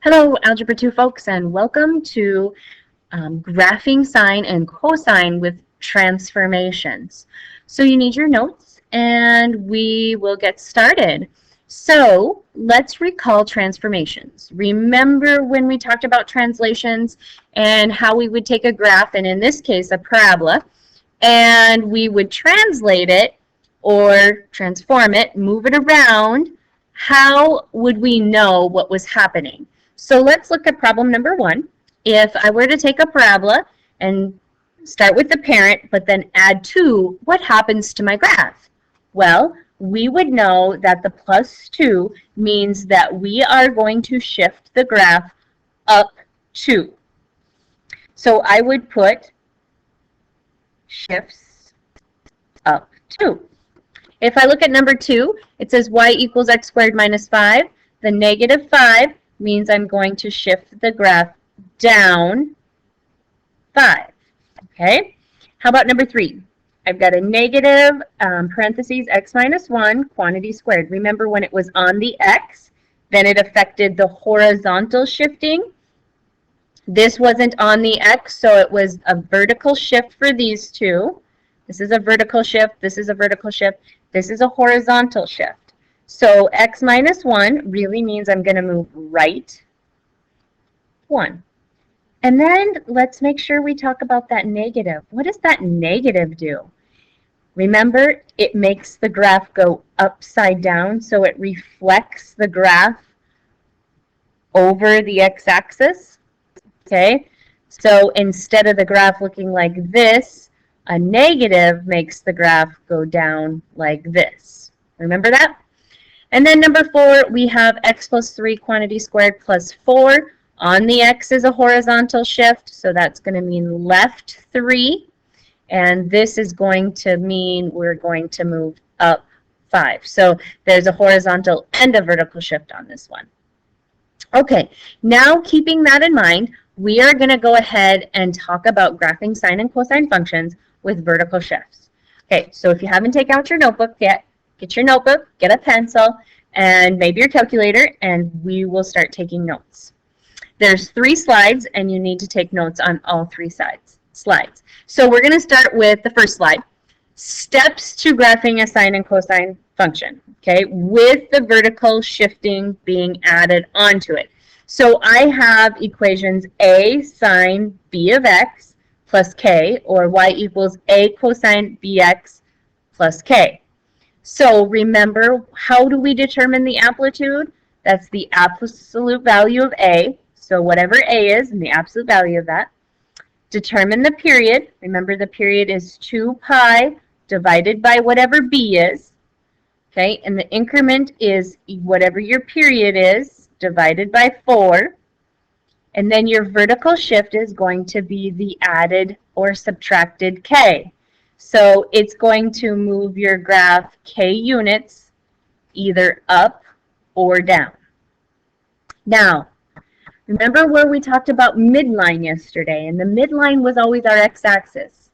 Hello, Algebra 2 folks, and welcome to graphing sine and cosine with transformations. So you need your notes, and we will get started. So let's recall transformations. Remember when we talked about translations and how we would take a graph, and in this case a parabola, and we would translate it or transform it, move it around. How would we know what was happening? So let's look at problem number 1. If I were to take a parabola and start with the parent, but then add 2, what happens to my graph? Well, we would know that the plus 2 means that we are going to shift the graph up 2. So I would put shifts up 2. If I look at number 2, it says y equals x squared minus 5. The negative 5 means I'm going to shift the graph down 5. Okay? How about number 3? I've got a negative parentheses x minus 1 quantity squared. Remember when it was on the x, then it affected the horizontal shifting. This wasn't on the x, so it was a vertical shift for these two. This is a vertical shift, this is a vertical shift, this is a horizontal shift. So x minus 1 really means I'm going to move right 1. And then let's make sure we talk about that negative. What does that negative do? Remember, it makes the graph go upside down, so it reflects the graph over the x-axis. Okay, so instead of the graph looking like this, a negative makes the graph go down like this. Remember that? And then number 4, we have x plus 3 quantity squared plus 4. On the x is a horizontal shift, so that's going to mean left 3. And this is going to mean we're going to move up 5. So there's a horizontal and a vertical shift on this one. Okay, now keeping that in mind, we are going to go ahead and talk about graphing sine and cosine functions with vertical shifts. Okay, so if you haven't taken out your notebook yet, get your notebook, get a pencil, and maybe your calculator, and we will start taking notes. There's 3 slides, and you need to take notes on all 3 slides. So we're going to start with the first slide. Steps to graphing a sine and cosine function, okay, with the vertical shifting being added onto it. So I have equations a sine b of x plus k, or y equals a cosine bx plus k. So remember, how do we determine the amplitude? That's the absolute value of a. So whatever a is and the absolute value of that. Determine the period. Remember, the period is 2 pi divided by whatever b is. Okay, and the increment is whatever your period is divided by 4. And then your vertical shift is going to be the added or subtracted k. So it's going to move your graph k units either up or down. Now, remember where we talked about midline yesterday, and the midline was always our x-axis.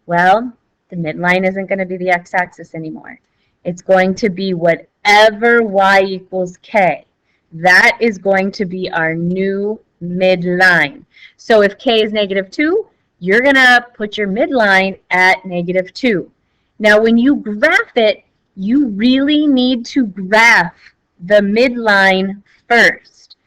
Well, the midline isn't going to be the x-axis anymore. It's going to be whatever y equals k. That is going to be our new midline. So if k is negative 2, you're going to put your midline at negative 2. Now, when you graph it, you really need to graph the midline first.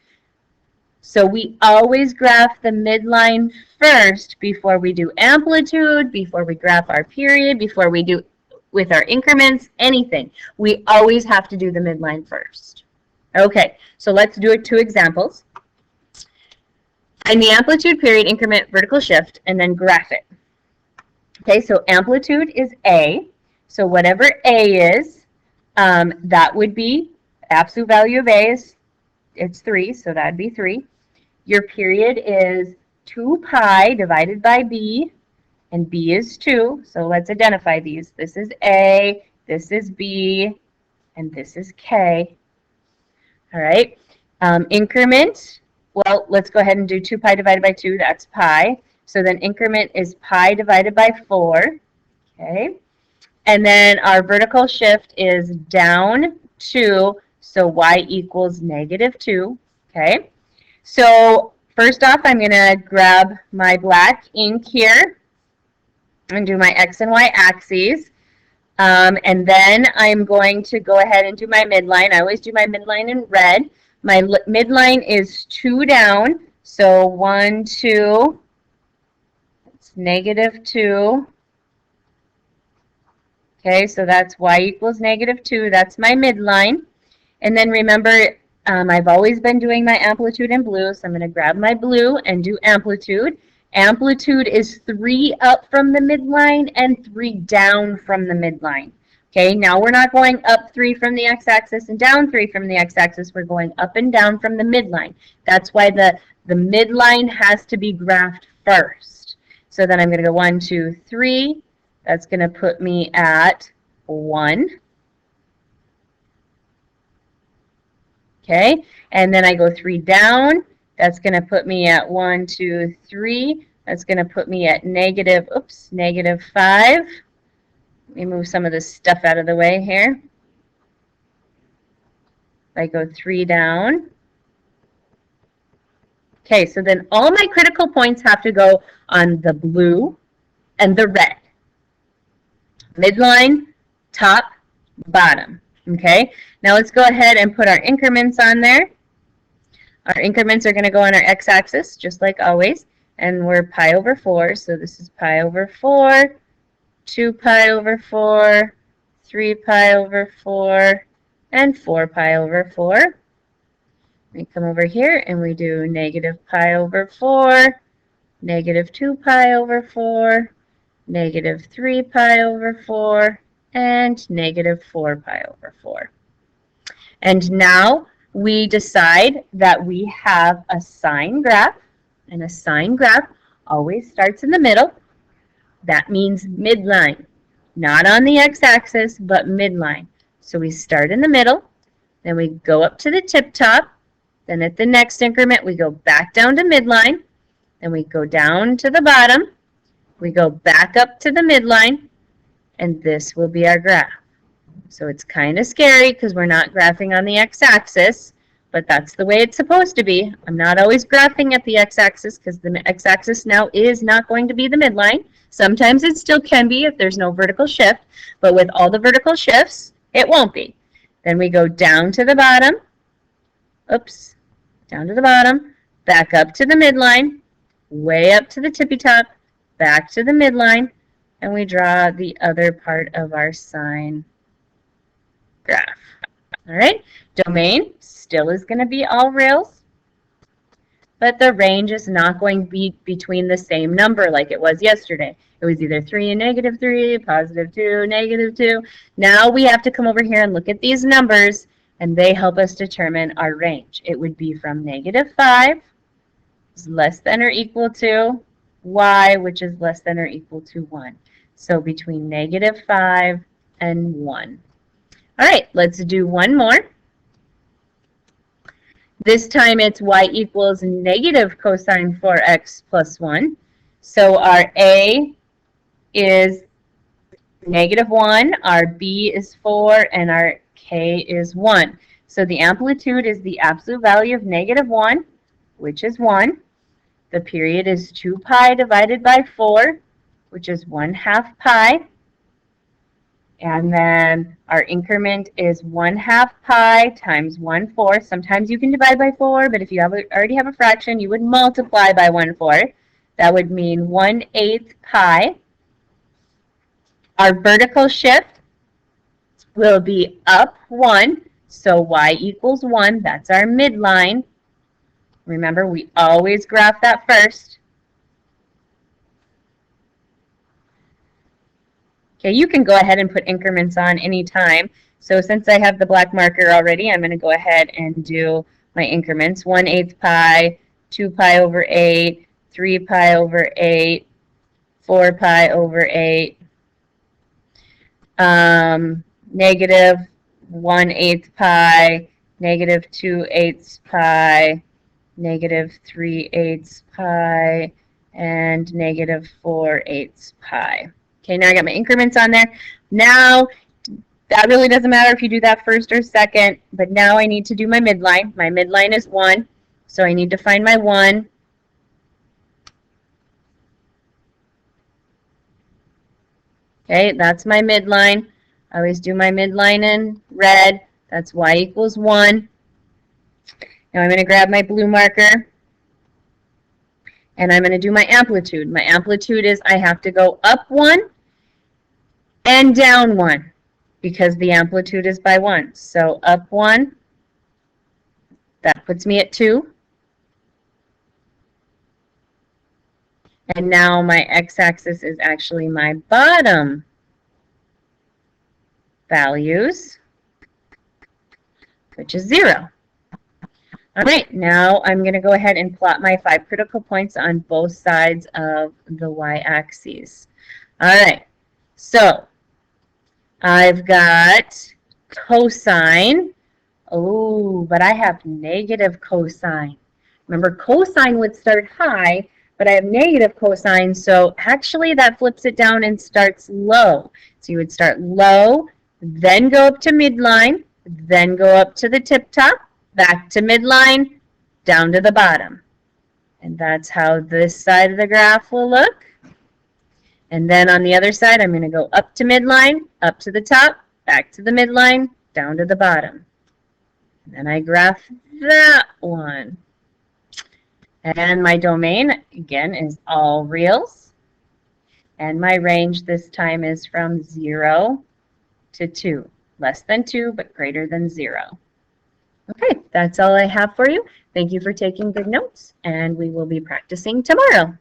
So we always graph the midline first before we do amplitude, before we graph our period, before we do with our increments, anything. We always have to do the midline first. Okay, so let's do 2 examples. Find the amplitude, period, increment, vertical shift, and then graph it. Okay, so amplitude is A. So whatever A is, that would be absolute value of A is it's 3, so that'd be 3. Your period is 2 pi divided by B, and B is 2. So let's identify these. This is A, this is B, and this is K. All right. Increment, well, let's go ahead and do 2 pi divided by 2. That's pi. So then increment is pi divided by 4. Okay. And then our vertical shift is down 2. So y equals negative 2. Okay. So first off, I'm going to grab my black ink here and do my X and Y axes. And then I'm going to go ahead and do my midline. I always do my midline in red. My midline is 2 down. So 1, 2, it's -2. Okay, so that's y equals -2. That's my midline. And then remember, I've always been doing my amplitude in blue, so I'm going to grab my blue and do amplitude. Amplitude is 3 up from the midline and 3 down from the midline. Okay, now we're not going up 3 from the x-axis and down 3 from the x-axis. We're going up and down from the midline. That's why the midline has to be graphed first. So then I'm going to go 1, 2, 3. That's going to put me at 1. Okay, and then I go 3 down. That's going to put me at 1, 2, 3. That's going to put me at -5. Let me move some of this stuff out of the way here. I go 3 down. Okay, so then all my critical points have to go on the blue and the red. Midline, top, bottom. Okay, now let's go ahead and put our increments on there. Our increments are going to go on our x-axis, just like always, and we're pi over 4, so this is pi over 4, 2 pi over 4, 3 pi over 4, and 4 pi over 4. We come over here and we do -pi over 4, -2 pi over 4, -3 pi over 4, and -4 pi over 4. And now we decide that we have a sine graph, and a sine graph always starts in the middle. That means midline, not on the x-axis, but midline. So we start in the middle, then we go up to the tip top, then at the next increment we go back down to midline, then we go down to the bottom, we go back up to the midline, and this will be our graph. So it's kind of scary because we're not graphing on the x-axis, but that's the way it's supposed to be. I'm not always graphing at the x-axis because the x-axis now is not going to be the midline. Sometimes it still can be if there's no vertical shift, but with all the vertical shifts, it won't be. Then we go down to the bottom, down to the bottom, back up to the midline, way up to the tippy top, back to the midline, and we draw the other part of our sine graph. All right, domain still is going to be all rails, but the range is not going to be between the same number like it was yesterday. It was either 3 and -3, +2, -2. Now we have to come over here and look at these numbers, and they help us determine our range. It would be from -5 is less than or equal to y, which is less than or equal to 1. So between -5 and 1. All right, let's do one more. This time it's y equals negative cosine 4x plus 1. So our a is -1, our b is 4, and our k is 1. So the amplitude is the absolute value of -1, which is 1. The period is 2 pi divided by 4, which is 1/2 pi. And then our increment is 1/2 pi times 1/4. Sometimes you can divide by 4, but if you already have a fraction, you would multiply by 1/4. That would mean 1/8 pi. Our vertical shift will be up 1, so y equals 1. That's our midline. Remember, we always graph that first. Okay, you can go ahead and put increments on anytime. So since I have the black marker already, I'm going to go ahead and do my increments. 1/8 pi, 2 pi over 8, 3 pi over 8, 4 pi over 8, -1/8 pi, -2/8 pi, -3/8 pi, and -4/8 pi. Okay, now I got my increments on there. Now, that really doesn't matter if you do that first or second, but now I need to do my midline. My midline is 1. So I need to find my 1. Okay, that's my midline. I always do my midline in red. That's y equals 1. Now I'm going to grab my blue marker, and I'm going to do my amplitude. My amplitude is I have to go up 1 and down 1 because the amplitude is by 1. So up 1, that puts me at 2. And now my x-axis is actually my bottom values, which is 0. All right, now I'm going to go ahead and plot my 5 critical points on both sides of the y-axis. All right, so I've got cosine. Oh, but I have negative cosine. Remember, cosine would start high, but I have negative cosine, so actually that flips it down and starts low. So you would start low, then go up to midline, then go up to the tip top, back to midline, down to the bottom. And that's how this side of the graph will look. And then on the other side, I'm going to go up to midline, up to the top, back to the midline, down to the bottom. And then I graph that one. And my domain, again, is all reals. And my range this time is from 0 to 2. Less than 2, but greater than 0. Okay, that's all I have for you. Thank you for taking good notes, and we will be practicing tomorrow.